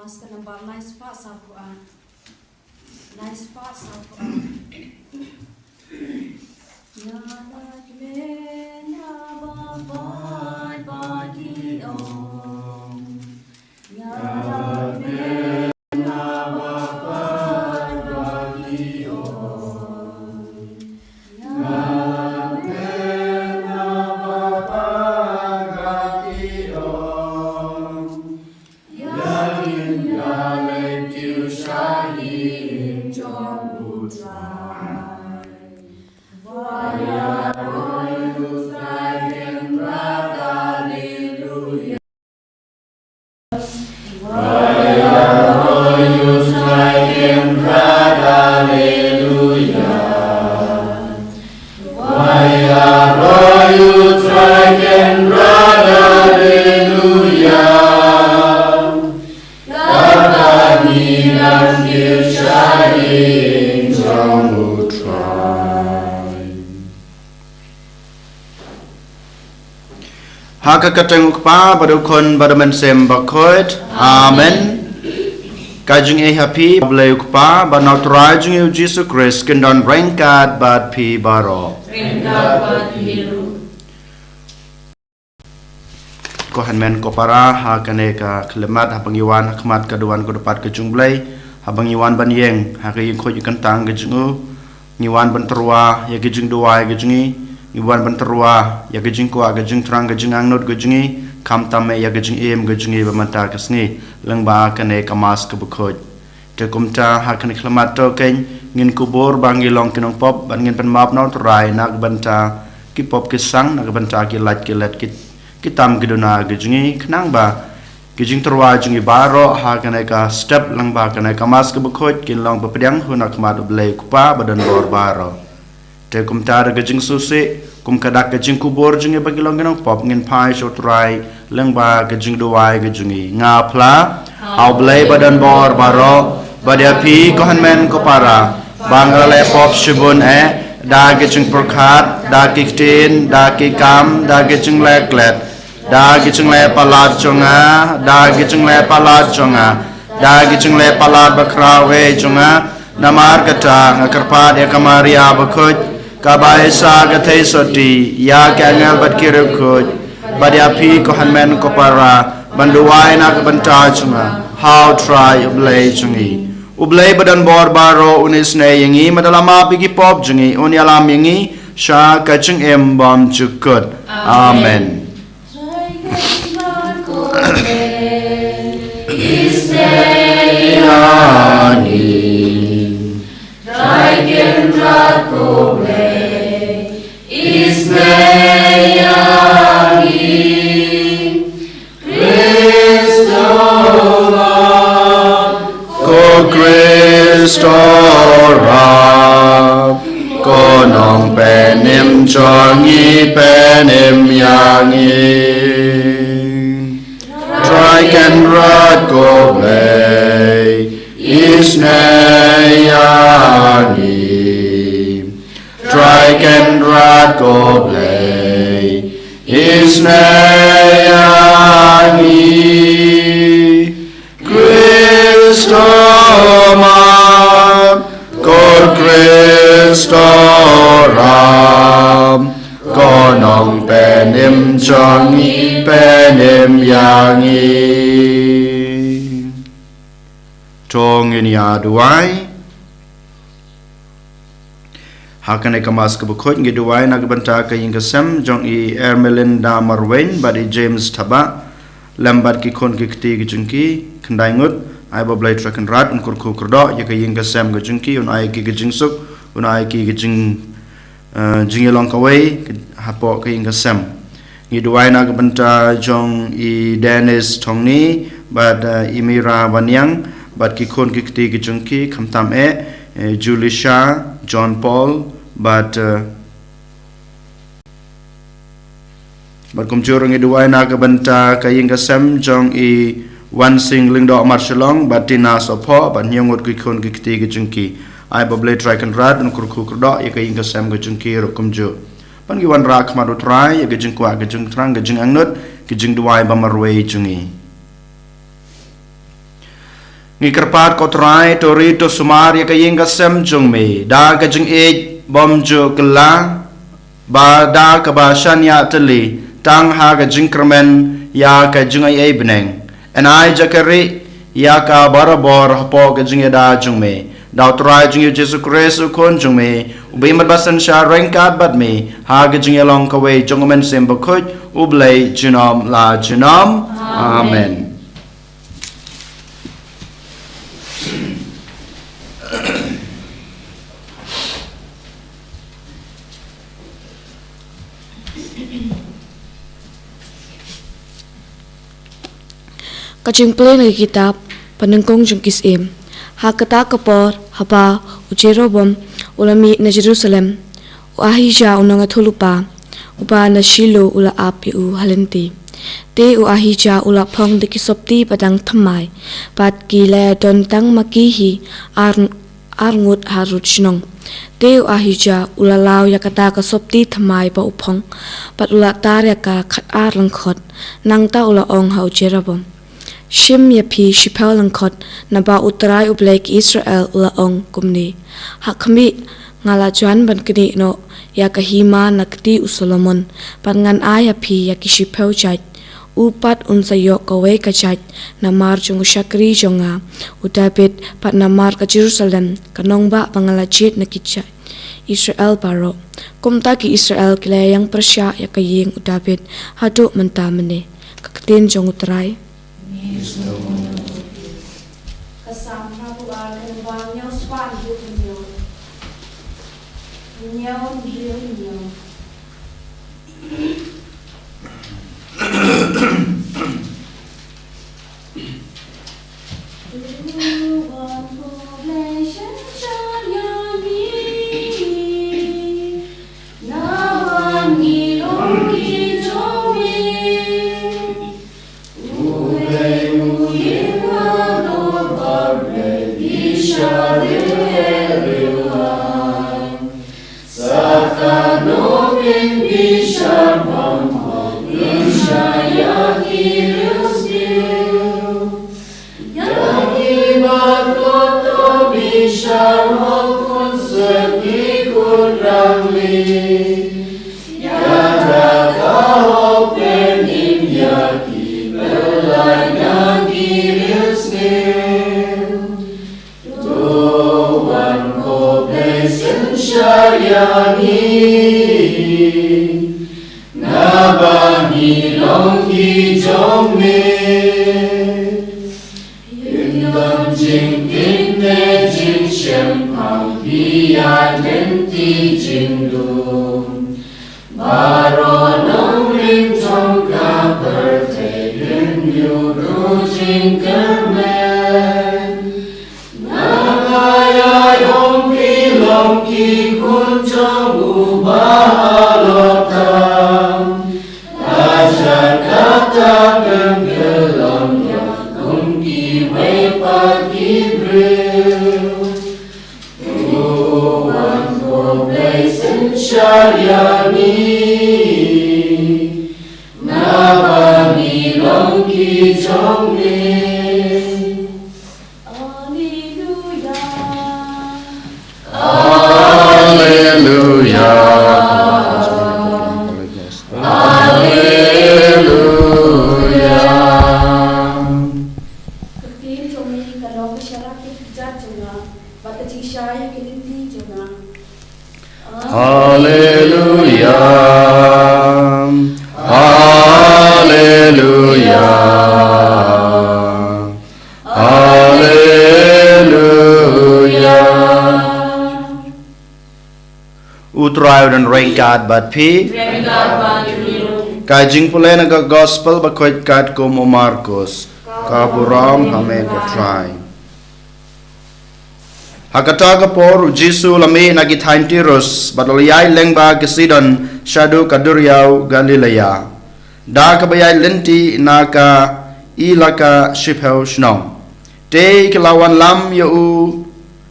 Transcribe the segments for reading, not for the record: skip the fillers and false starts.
master number nice parts of Hakakateng ukpa badukon badamensem Bakhuid. Amen. Kajung happy blay ukpa banautra jung Jesus Christ kendon rengkat bad pi baro. Rengkat bad hiru. Kohan men kopara hakaneka klemat habang iwan hakmat kaduan kodepat kejung blay habang iwan ban yeng hakayin ko kantang kejungu ngiwan ban terwa ya kejung dua ya kejungi Iwan benterwa ya gejing ko gejing terang gejing angnot gejingi kam tame ya gejing em gejingi bamanta kasni lengba kane kamas ke Bakhuid te kumta ha kane klamat to ken ngin kubur bangi long kinong pop ban ngin pen map naut rai nak banta ki pop ki sang nak banta ki let ki tam giduna gejingi knang ba gejing terwa jingi baro ha kane ka step lengba kane kamas ke Bakhuid kin long bepedang hunak mat blai kupa badan bor baro te kumta gejing susi kum kadak gejing kubur jingi bagi long kinong pop ngin pai shot rai lengba gejing duai gejingi ngapla au blai badan bor baro badia pi kohan men ko para bangale pop shibun da gejing perkhat da kiktin da kikam da gejing leklet da gejing le palat chonga da gejing le palat chonga da gejing le palat bakrawe chonga namar kata ngakarpa dia kamaria Bakhuid kabai sa gathai soti ya kangal bat kirukut badia pi ko hanmen ko para banduai nak banta chunga how try ublay chungi ublay badan bor baro unis ne yangi madalama pigi pop chungi unyalam yangi sha kachung embam chukut amen Rab konong penim chongi penim yangi try can rot go play isne yangi try can rot go play isne yangi Christo Christo Ram konong penim chongi penim yangi tong in ya duai hakane kamas ke Bakhuid ngi duai nak banta ka ing kesem jong I Ermelinda Marwen badi James Thaba lambat ki kon ki kti ki jungki khandai ngut ai ba blai trakan rat un kur khu kurdo ya ka ing kesem ga jungki un ai ki jing suk un ai ki jing jing long ka wei hapo ka ing kesem ngi duai nak banta jong I Dennis Thongni bad Imira Wanyang bad ki kon ki kti ki jungki khamtam Julisha John Paul but kumjurung iduai naga banta kaying kasem jong I wan sing lingdo marshalong but tina sopo but nyongot kikon kikti gijungki ai bablay try kan rad un kurku kurdo ya kaying kasem gijungki ro kumju pan gi wan rak madu try ya gijung kwa gijung trang gijung angnut gijung duai bamarwei jungi Ngikerpat ko try to read to sumar ya kayeng kasem jung me da ka jung e bom jo kala ba da ka ba shan ya tali tang ha ka jung kermen ya ka jung ai beneng and I jakari ya ka barabor hapo ka jung da jung me da try jung Jesus Christ kon jung me ubi mat basan sha rengkat bat me ha ka jung long ka we jung men sem Bakhuid ublay jinom la jinom amen. Kajing play na kitab panengkong jungkis hakata kapor haba ujerobom ulami na Jerusalem u ahija unanga thulupa uba na Shilo ula api u halenti te u ahija ula phong de kisopti padang thamai pat kile don tang makihi arngut harut shnong te u ahija ula law yakata kasopti thamai pa uphong pat ula tarya ka khat ar langkhot nang ta ula ong ha ujerobom Shim yapi shipel langkot na ba utray ublek Israel ula ong kumni. Hakmi ngala juan ban kini no ya kahima na kti u Solomon pan ngan ayapi ya kishipel jat upat unsa yo kawe kajat na mar jung shakri jonga utapit pat na mar ka Jerusalem kanong ba pangalajit na kitchat Israel baro kumta ki Israel kilayang Persya ya kaying utapit hadu mentamene kaktin jong utray Kasam Habuan and one new swan you. Utray dan rengkat bat pi kajing pulai naga gospel Bakhuid kat kum Markus kaburam hame katrai hakata kapor Jisu lami nagi thaintirus badoliai lengba kesidon shadu kaduriau Galilea da kabayai lenti naka ilaka shipel shnong te kelawan lam yu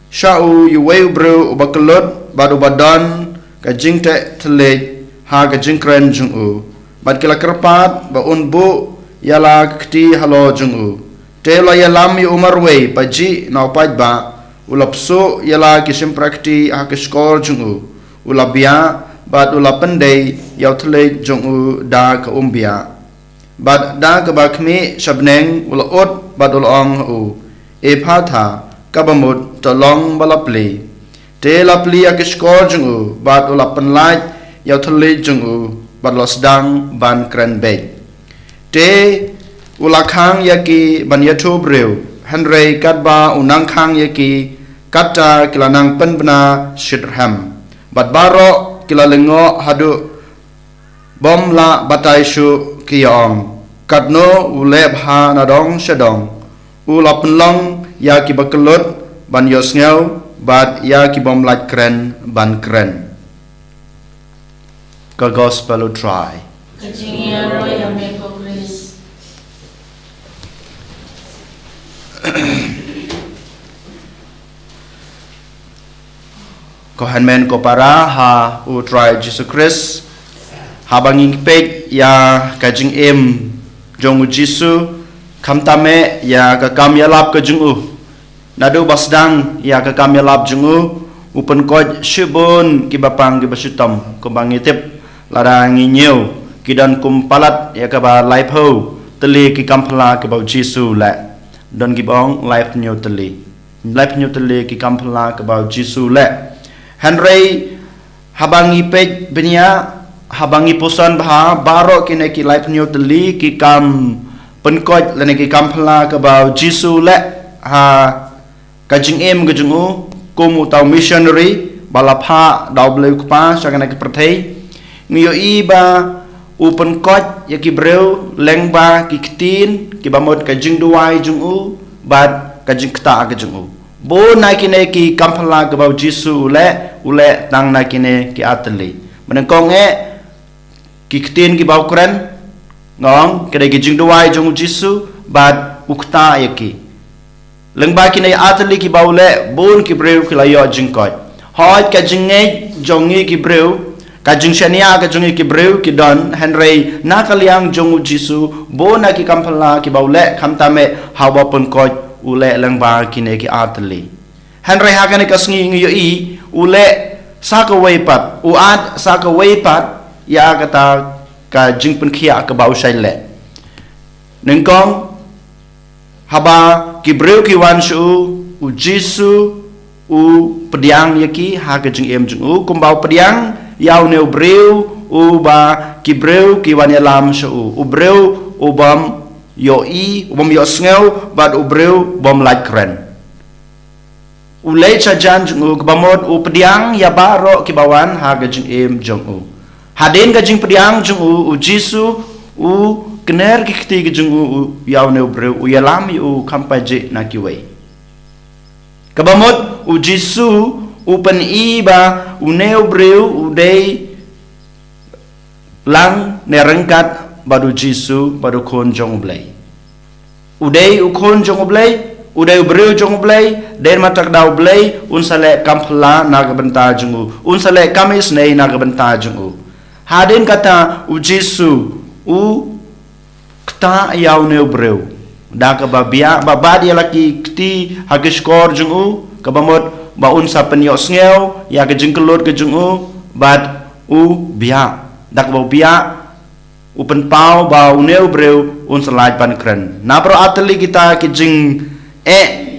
shau yu webru ubakelut badu badan kajing te telej ha kajing kren jung u bad kila kerpat ba unbu yala kti halo jung u te la yalam yu umarway paji na upaj ba ulapso yala kisim prakti hakiskor jungu ulabia bat ulapendai yaw thle jungu da ka umbia bat da ka bakmi shabneng ulaot bat ulong u e phatha kabamut tolong balapli te lapli akiskor jungu bat ulapenlaj yaw thle jungu bat losdang ban krenbek te ulakhang yaki ban yatub rew Henry katba unang khang yaki kata kilanang penbena shidham bat baro kilalengo hadu bom la batai shu kiyong katno uleb ha nadong shadong ulapenlong yaki bakelut ban yosngau bat yaki bom lat kren ban kren ka gospel try Kajingiaro yameko Chris. Kohanmen ko para ha utrai Jesus Christ habanging pek ya kajing em jong Jisu kamtame ya kakam yalap kajing nadu basdang ya kakam yalap jung upen koj shibun kibapang kibasutam kumbangitip larangi nyeu kidan kumpalat ya kaba life ho teli ki kampala kibau Jisu la don gibong life new teli ki kampala kibau Jisu la Henry habangi pej benya habangi pusan bah baro kine ki life new teli ki kam penkoj lene ki kampala kibau Jisu la ha kajing em kajungu kumu tau missionary balapha dau bleu kpa sakana ki prathai ngiyo iba upen koj ya ki breu lengba ki ktin ki bamot kajing duai jungu bad kajing kta ka jungu bo na kine ki kampala ka bau Jisu ule tang na kine ki atli menengkong ki ktin ki bau kren ngong kede ki jing duai jungu Jisu bad ukta ya ki lengba kine atli ki bau le bon ki breu ki layo jing koj hoj kajing jongi ki breu kajing shania kajing ki breu ki don Henry nakaliang jongu Jisu bo na ki kampala ki baule kamtame hawa pun koj ule lengba kine ki atli Henry hakane kasngi ngiyo i ule saka weipat uad saka weipat ya kata kajing pun kia ke bau shaile nengkong haba ki breu ki wan shu u Jisu u pediang yaki ha kajing em jongu kumbau pediang yaw neu breu uba ki breu ki wanyalam shu u breu ubam yo i ubam yo sneu bad u breu bom like kren u lecha jan u kbamod u pediang ya baro ki bawan ha gajing em jong u haden gajing pediang jong u Jisu u kner ki kti gajing u yaw neu breu u yalam u kampaje na ki wei kbamod u Jisu upen iba uneu breu udei lang nerengkat badu Jisu badu kon jong blai udei ukon jong blai udei breu jong blai den matak dau blai unsale kampla naga benta jungu unsale kamis nei naga benta jungu haden kata u Jisu u kta yaw neu breu daga babia babadia laki kti hagiskor jungu kabamot ba unsa penyo sngew ya ke jengkelot ke jungu bad u bia dak ba bia upen pau ba uneu breu un selaj pan kren na pro atli kita ke jing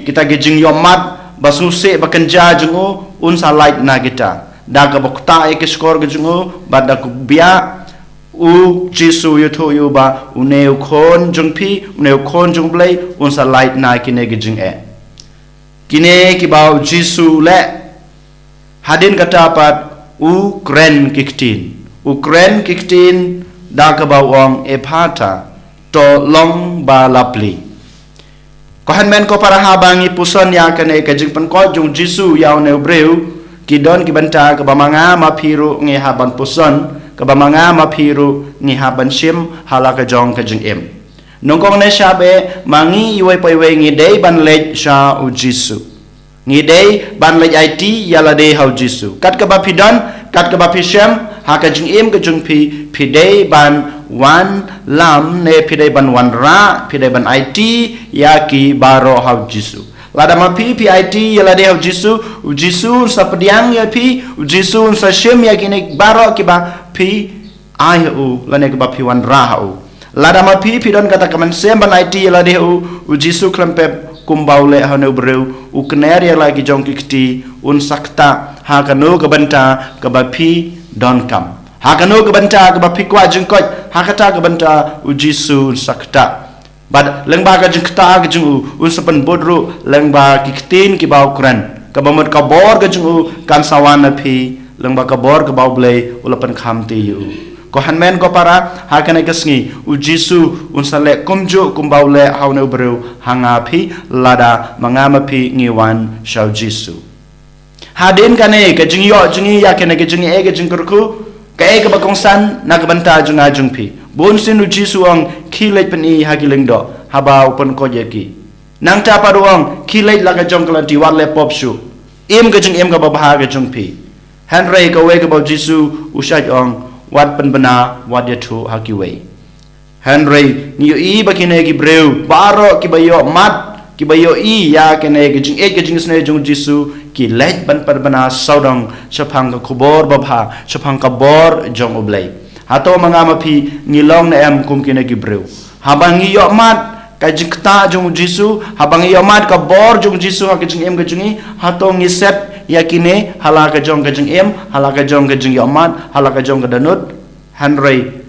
kita ke jing yomat ba suse ba kenja jungu un salaj na kita dak ba kta ke skor ke jungu bad dak bia u Jisu yuto yu ba uneu khon jungpi uneu khon jungblai un salaj na kine ke jing kine ki bau Jisu le hadin kata pat Ukren kiktin da ka bau ong e phata to long ba lapli ko han men ko para habangi puson ya kane ka jing pan ko jung Jisu yaw ne breu ki don ki banta ka bamanga ma phiru nge haban puson ka bamanga ma phiru nge haban shim hala ka jong ka jing em nongkong ne shabe mangi iwai paiwai ngi dei ban lej sha u Jisu ngi dei ban lej IT yala dei hau Jisu kat ka ba pidan kat ka ba pishem ha ka jing em ka jung pi dei ban wan lam ne pidai ban wan ra pidai ban IT ya ki baro hau Jisu lada ma pi IT ya lade hau Jisu sa pediang ya pi Jisu sa shem ya kini baro ki ba pi ai u lane ki ba pi wan ra hau lada ma pi don kata kaman sem ban IT ya lade hau Jisu klempe kumbaule hau ne breu u kner ya lagi jong kiti un sakta ha kanu ka banta ka ba pi don kam hakano kebanta ke bapikwa jengkot hakata kebanta ujisu sakta bad lengba ka jengkta ke jengu unsapan bodru lengba kiktin ki bau kran ka bamut ka bor ke jengu kan sawana phi lengba ka bor ke bau blei ulapan khamti yu ko hanmen ko para hakane kesngi ujisu unsale kumju kumbaule haune bru hanga phi lada mangama phi ngiwan shau jisu hadin kane ke jingyo jingi yakene ke jingi e ke jingkurku kaya kebakongsan nak banta jung ajung pi bon sinu Jisu ang kilait pani hagiling do haba upon kojeki nang ta paruang kilait laga jong kelanti wale pop shu im ke jung im ka babah ke jung pi Henry ka we ka ba Jisu usaj ong wat pen bena wat ya thu hakiwe Henry niyo i bakine ki breu baro ki bayo mat ki bayo i ya kene ke jung sne jung Jisu ki leit ban perbana saudang chapang ka kubor babha chapang ka bor jong oblei hato mangama phi ngilong na em kum kine ki breu habang yo mat ka jikta jong Jisu habang yo mat ka bor jong Jisu ha ka jing em ka jingi hato ngisep yakine halaka jong ka jing em halaka jong ka jing yo mat halaka jong ka danut Henry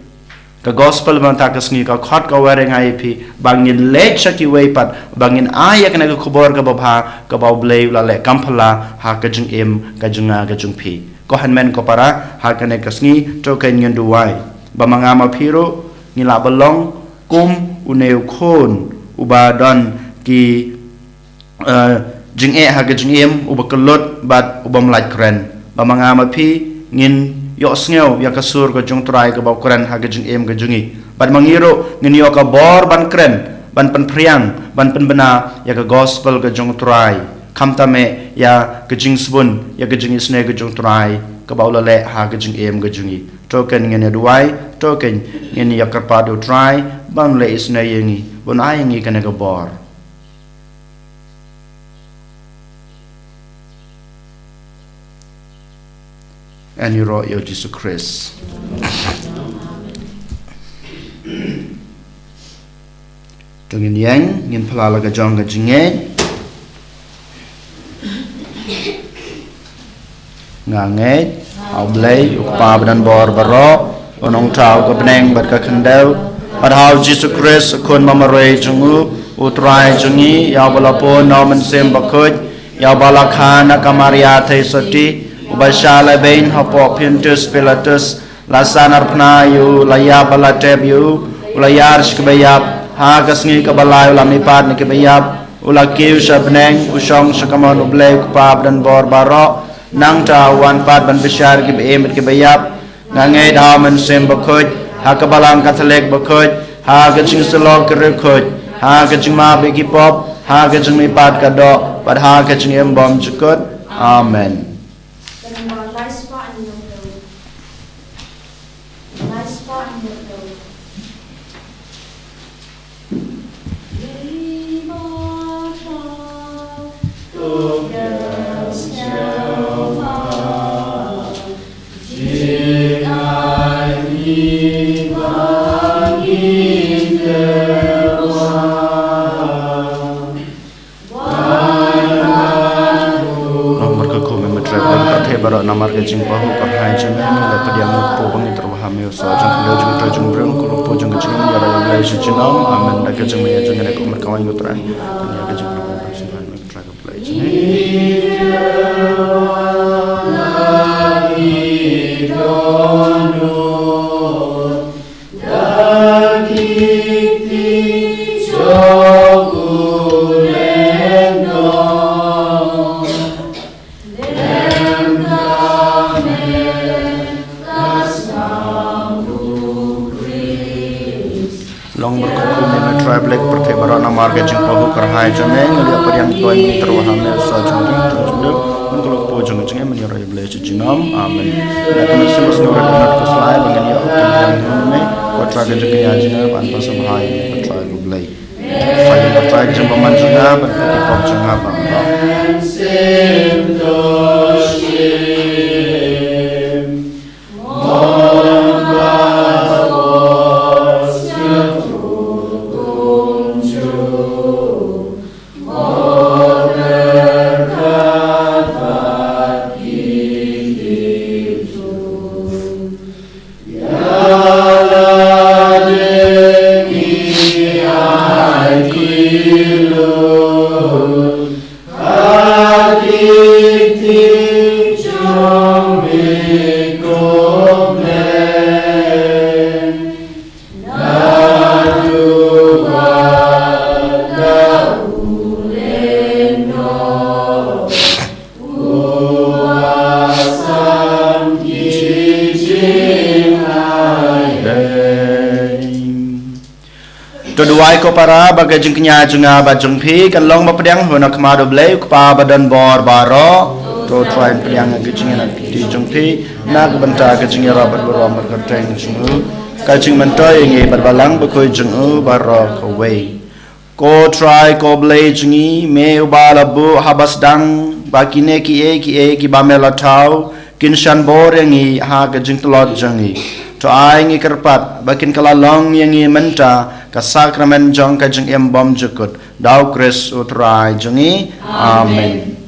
ka gospel man ta kasngi ka khot ka ware ngai phi bangin lech ki wei pat bangin ayak na ka khubor ka babha ka bau blei la le kamphala ha ka jing em ka junga ka jung phi ko hanmen ko para ha ka ne kasngi to ka nyen duwai ba mangama phiro ngila balong kum uneu khon uba don ki jing e ha ka jing em uba kelot bat uba mlai kren ba mangama phi ngin yo sngew ya kasur ko jung trai ko bau kren ha gajung em gajungi ban mangiro ngin yo ka bor ban kren ban pen priang ban pen bena ya ka gospel ka jung trai kamtame ya gajing sbun ya gajing isne gajung trai ka bau le ha gajung em gajungi token ngin ya duai token ngin ya karpado trai ban le isne yengi bon ai ngi kana ka bor and you wrote your Jesus Christ. Tungin yang ngin pala ka jong ka jinge ngange aublay ukpa badan bor baro onong tau ka beneng bat ka kendau padhau Jesus Christ kun mamare jungu utrai jungi ya balapo nomen sem Bakhuid ya balakana kamaria thai soti ubashala bain hapo pintus pilatus lasanar pna yu laya balateb yu ulayar shkbayab ha kasngi kabalay ulam nipad ni kabayab ulakiw shabneng usong shakamon ublay kupab dan bor baro nang ta wan pad ban bishar kibayim kabayab ngangay daman sim Bakhuid ha kabalang katolik Bakhuid ha kaching salog kirikhuid ha kaching mabi kipop ha kaching nipad kado pad ha kaching imbom jukut amen. Namar ke jing pahu ka hai jeng le padiang po bang terwahame so jeng le jeng tra jeng breng ko po jeng jeng ya ra le ji jinam amen da ke jeng me jeng ne ko mer kawan yutra ya ke jeng ko sin han me tra ka play jeng marga jing pahu karhai jameng liya pariang toy mi terwahame sa jung untuk po jung jing men yoro yble jinam amen na kamen sebus ngora donat ko slai bangan ya optim yang me ko patra ke jeng ya jeng ban pasal bahai patra ku belai fai patra ke jeng paman jeng ban ke pop jeng bang Tuduai ko para bagai jengknya jenga bajeng pi kan long bapedang hona kemado blay kupa badan bor baro to try pedang gejengnya nak di jengpi nak benta gejengnya rabat berom berkerteng jengu kajing mentoy ngi berbalang Bakhuid jengu baro kawai ko try ko blay jengi me ubala bu habas dang bakine ki bamela tau kinshan bor yangi ha gejeng telot jengi to ai ngi kerpat bakin kalalong yangi menta ka sakramen jong ka jeng bom jukut dau kris utrai jengi amen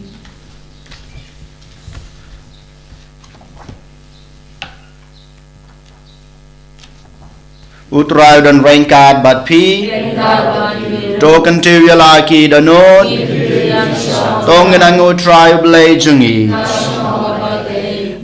utrai dan rengkat bat pi to kentiu laki danut tong nang utrai blai jengi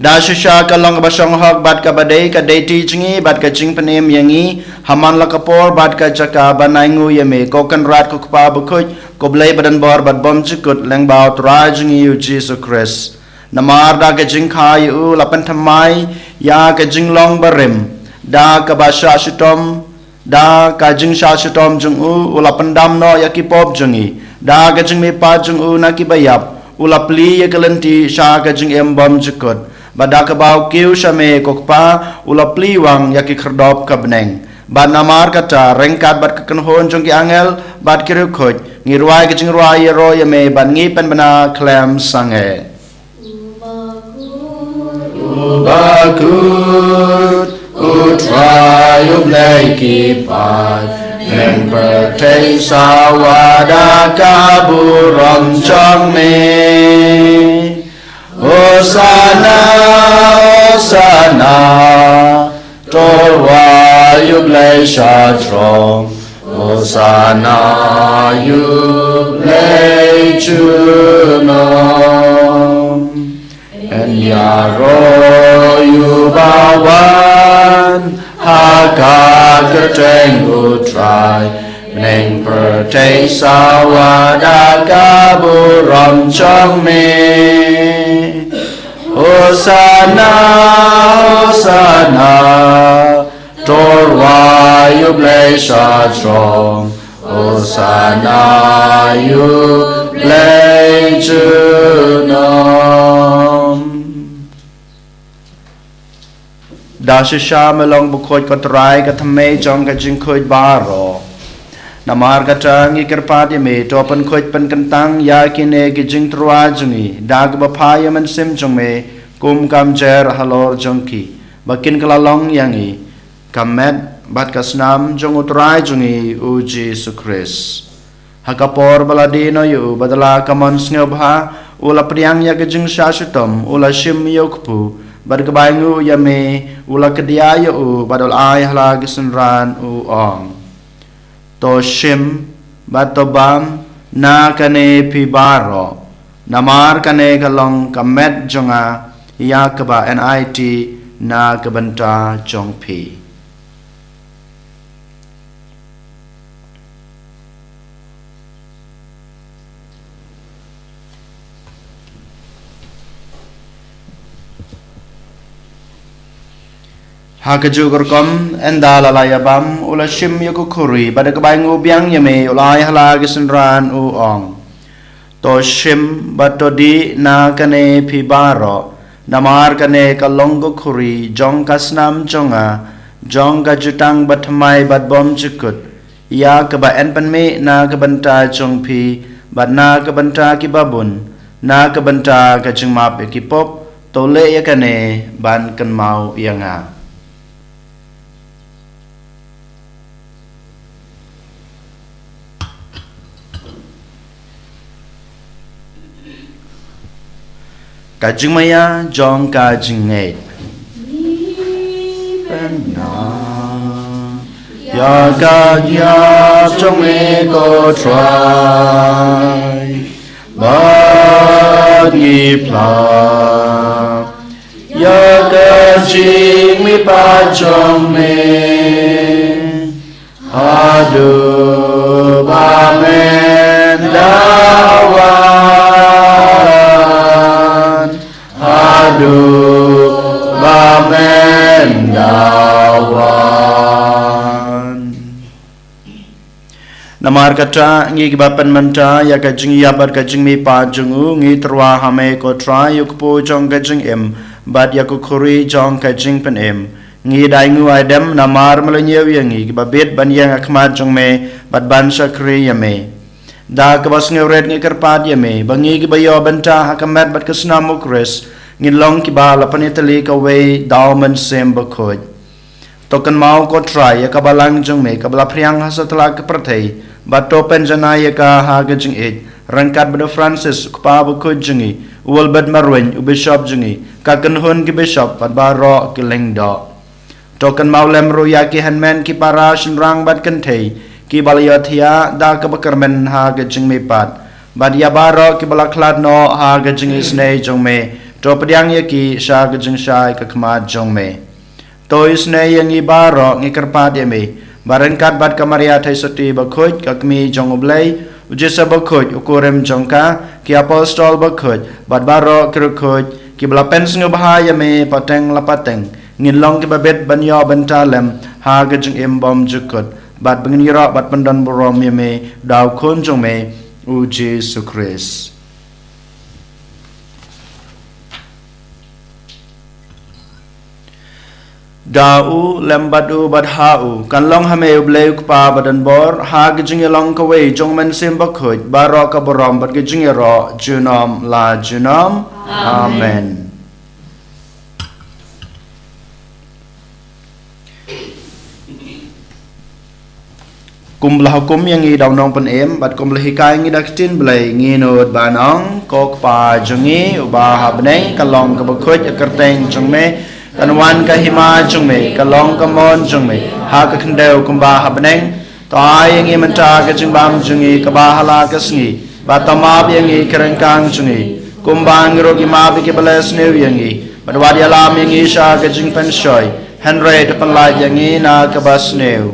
Dasha kalong basong hok bat ka badai ka deiti jengi bat ka jing penem yangi haman la kapor bat ka jaka banaingu yame ko kan rat ko pa Bakhuid ko blai badan bor bat bom jikut leng baut ra jengi u Jesus Christ namar da ka jing khai u lapan thamai ya ka jing long barim da ka basha shitom da ka jing sha shitom jung u lapan dam no yakipop jengi da ka jing me pa jung u na ki bayap ulapli ya kalenti sha ka jing bom jikut Badak bau kiu shame kokpa ulapli wang yaki kerdop kabneng. Bad namar kata rengkat bad kekenhon jongki angel bad kiru khoj ngirwai ke jingruai ro yame bad ngipen bana klam sange. Bakhuid utrai ublai kipat neng pertei sawada kaburon chong me. Hosanna, Hosanna, Torwa yublai shatrong. Hosanna yublai chunom. En yaro yubawan haka kerteng utrai. Neng pertei sawada kaburon chong me. Hosanna, Hosanna, Torwa yublai shatrong. Hosanna yublai chunom. Dasha melong Bakhuid kotrai katame jong ka jing Bakhuid baro. Namar katang ikerpat yame topan Bakhuid pen kentang yakine ki jing trua jungi dag bapaya men sim jong me kum kam jer halor jongki bakin kalalong yangi kamet bat kasnam jong utrai jungi u Jesus Christ hakapor baladino yu badala kamon sngebha ula priang ya jing shashutom ula shim yokpu bad kabaingu yame ula kedia yu badal ai hala gisenran u ong to shim batobam na kane pibaro namar kane kalong kamet jonga yakaba nit na kabanta jongpi Hakaju gorkom enda lalayabam ula shim yukukuri pada kebaingu biang yame ulai hala gisenran u ong to shim batodi na kane pibaro namar kane kalongo kuri jong kasnam jonga jong ka jutang batmai bat bom chukut ya ka ba en pan me na ka banta chong phi bat na ka banta ki babun na ka banta ka chung map ki pop to le ya ka ne ban kan mau ya nga ka chung maya jong ka chung ngai ya ka ya trong me ko try ba ni pla ya ka jing mi pa trong me adu ba men dawan adu ba men dawan namar kata ngi kibapan manta ya kajing yabar kajing mi pa jungu ngi terwa hame ko tra yuk po jong kajing em bad ya ko khuri jong kajing pen em ngi dai ngu adam namar melenyew yangi kibabet ban yang akmat jong me bad ban shakri ya me da kabas ngewret ngi kerpat ya me bangi kibayo banta hakamat bad kesna mukres ngi long kiba lapanitali ka we dawman sem Bakhuid tokan mau ko try ya kabalang jong me kabla priang hasatla ka prathai bato penjana ya ka hagajing it rangkat bado Francis kpa Bakhuid jingi wal bad marwen u bishop jingi ka kanhun ki bishop bad baro ki lengdo tokan Mawkhlam ro ya ki hanman ki para shinrang bad kanthei ki balayathia da ka bakarmen hagajing me pat bad ya baro ki balakhlad no hagajing isne jong me to padiang ya ki sha gajing shai ka khma jong me to isne yang ibaro ngi karpat ya me barangkat bad kamaria thai soti Bakhuid ka kmi jong oblei ujesa Bakhuid ukurem jong ka ki apostol Bakhuid bad baro kirukhuid ki balapen sngu bahaya me pateng lapateng ngin long ki babet banyo bentalem ha gajing imbom jukut bad bengira bad pendan borom ya me daw khon jong me u Jesus Christ dau lembadu badhau kan long hame ubleu pa badan bor ha gijing long ka we jong men sim Bakhuid baro ka borom bad gijing ro junom la junom amen kumlah hukum yang i daw nong pen em bad kumlah hikai ngi daktin blai ngi nod banong kok pa jongi uba habnei kalong ka Bakhuid kerteng jong me kanwan ka hima jong me kalong ka mon jong me ha ka khendeu kumba habneng to ai ngi menta ka jing bam jongi ka ba hala ka sngi ba tamab yang i kerengkang jongi kumbang ro ki ma bi ki bless new yang i badwa dia lam yang i sha ka jing pen shoy henry de pen la yang i na ka bas new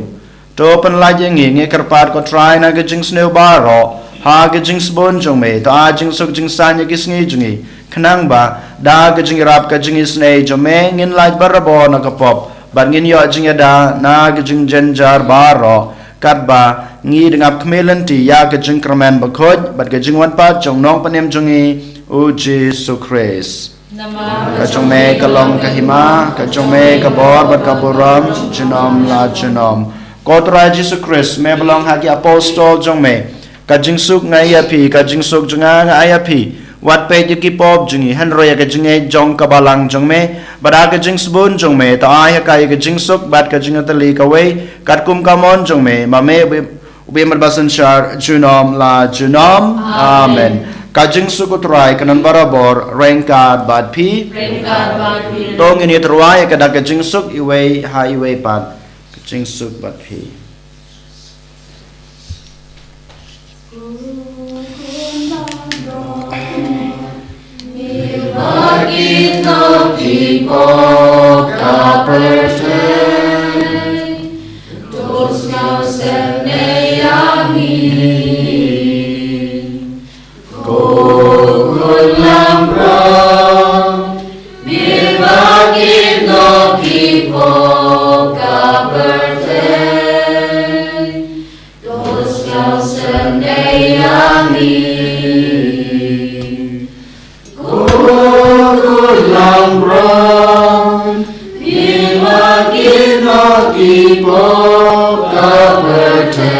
to pen la yang i ngi kerpat ko try na ka jing snew baro ha ka jing sbon jong me to a jing sok jing san ya ki sngi jongi khnang ba da ka jing rap ka jing isne jong me ngin laj barabo na ka pop ban ngin yo jing da na ka jing jenjar baro kat ba ngi dengap kmelanti ya ka jing kramen Bakhuid bat ka jing wan pa jong nong panem jongi u Jesus Christ ka jong me ka long ka hima ka jong me ka bor bat ka boram junom la junom kotra Jesus Christ me belong ha ki apostol jong me ka jing suk ngai ya pi ka jing suk jonga ngai ya pi wat pe ki pop jungi hanro ya ka jinge jong ka balang jong me bada ka jing sbun jong me ta ai ka ya ka jing suk bat ka jing tali ka we kat kum ka mon jong me ma me ubi mar basan shar junom la junom amen ka jing suk utrai kanan barabor rengkat bat pi tong ini terwai ka da ka jing suk iwe ha iwe pat ka jing suk bat pi Magino people kapertay, dos ngau semne yamin, kokun lambrong, bir magino people kapertay, dos ngau semne yamin. Long run, kipo kapertai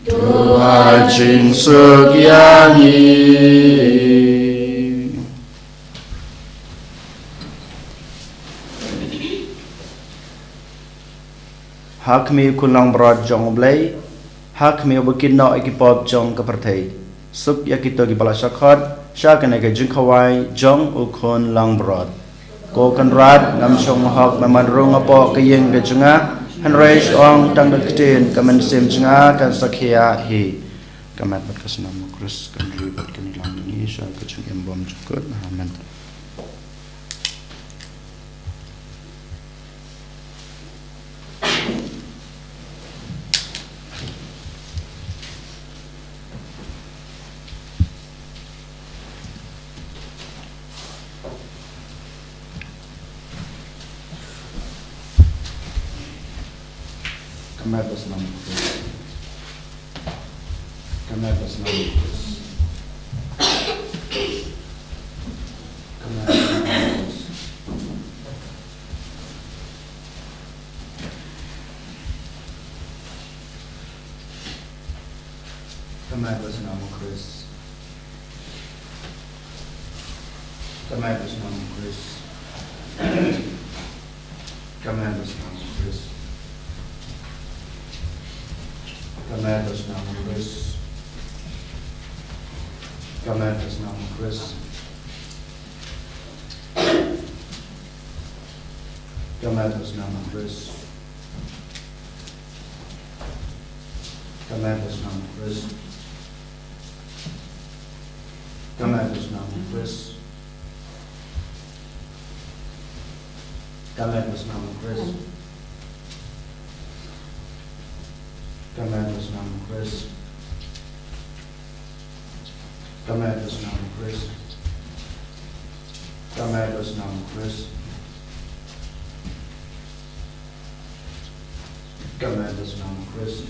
Doa jing sugyangi Hak mi kulang berat jong blay Hak mi obukin no ekipop jong kapertai Sup ya kita gibala syakhat Syakane ke jing kawai jong ukon lang berat Ko kan rat ngam chong hak maman rung apo ke yeng ke junga Hanreish ong tang dektin kamen sim junga kan sakhia hi kamat bat kasnam krus kan ribat kan ilang ni sya ke jung embom jukut amen Kamat kasnam krus Kamat kasnam krus Kamat kasnam krus Kamat kasnam krus Kamat kasnam krus Kamat kasnam krus Commanders now, Chris. Commanders now, Chris. Commanders now, Chris. Commanders now, Chris. Commanders now, Chris. Commanders now, Chris. Commanders now, Chris. Commanders now, Chris. Commanders now, Chris. Commanders now, Chris.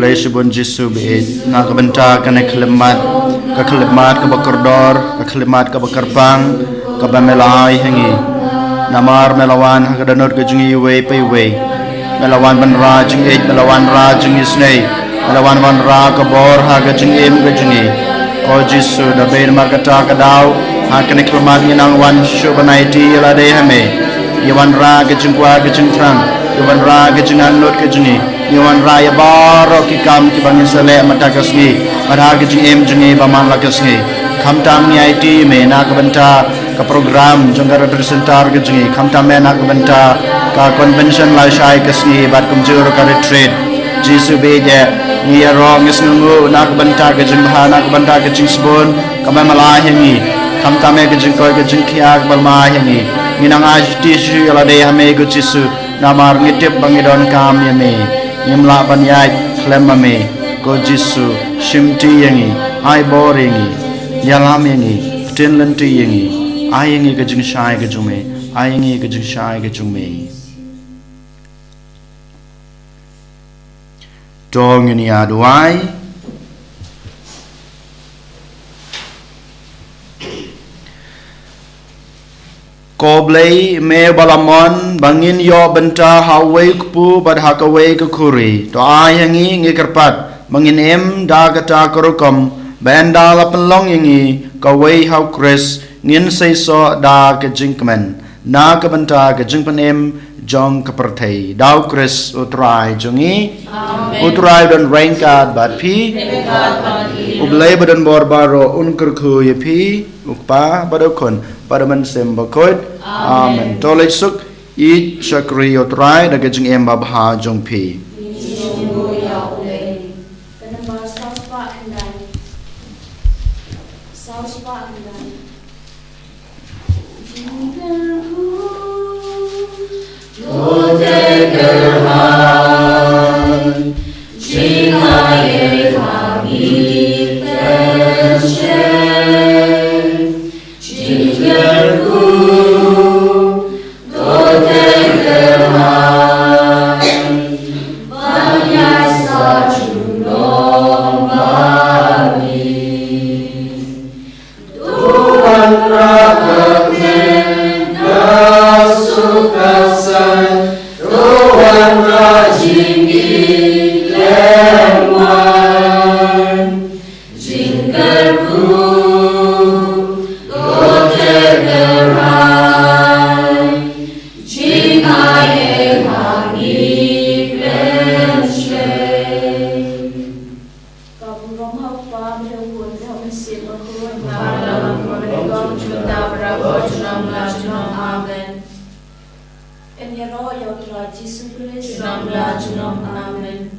blai shibun Jisu be na ka benta kana khlemat ka bakordor ka khlemat ka bakarpang ka bamelai hangi namar melawan ha kadanot ka jungi we pe we melawan ban ra jing ej melawan ra jing isnei melawan ban ra ka bor ha ka jing em ka jungi ko Jisu da be mar ka ta ka dau ha kana khlemat ni nang wan shubanaiti la de hame yawan ra ka jing kwa ka jing trang yawan ra ka jing anot ka jungi yawan ra ya baro ki kam ki bangin sale mata kasni madha ka jing em jungi ba man la kasni kham tam ni IT me na ka benta ka program jangga representar ke jungi kham tam me na ka benta ka convention la shai kasni bat kum jur ka retreat Jisu be je ni ro ngis ngu na ka benta ka jing ba na ka benta ka jing spon ka ma mala hengi kham tam me ka jing ko ka jing khiak bal ma hengi ni nang a ti shu la de ha me ko Jisu na mar ngitip bangidon kam ye me nimla ban yai klem me ko Jisu shimti yengi ai boringi yalam yengi tin lenti yengi ayengi ke jing shai ke jume ayengi ke jing shai ke jume dong ni aduai Koblei me balamon bangin yo benta hawe kupu bad hakawe ke kuri to ayengi ngi kerpat bangin em da kata korukom benda la penlong yengi kawe hau kris ngin sei so da ke jinkmen na ke benta ke jinkpenem jong ke perthei dau kris utrai jongi utrai don rengkat bat pi ublei badan bor baro unkurku ye pi ukpa badokon padaman sem Bakhuid amen tolek suk I chakri utrai da ke jing em ba bha jong pi Jisu Christ, Amen.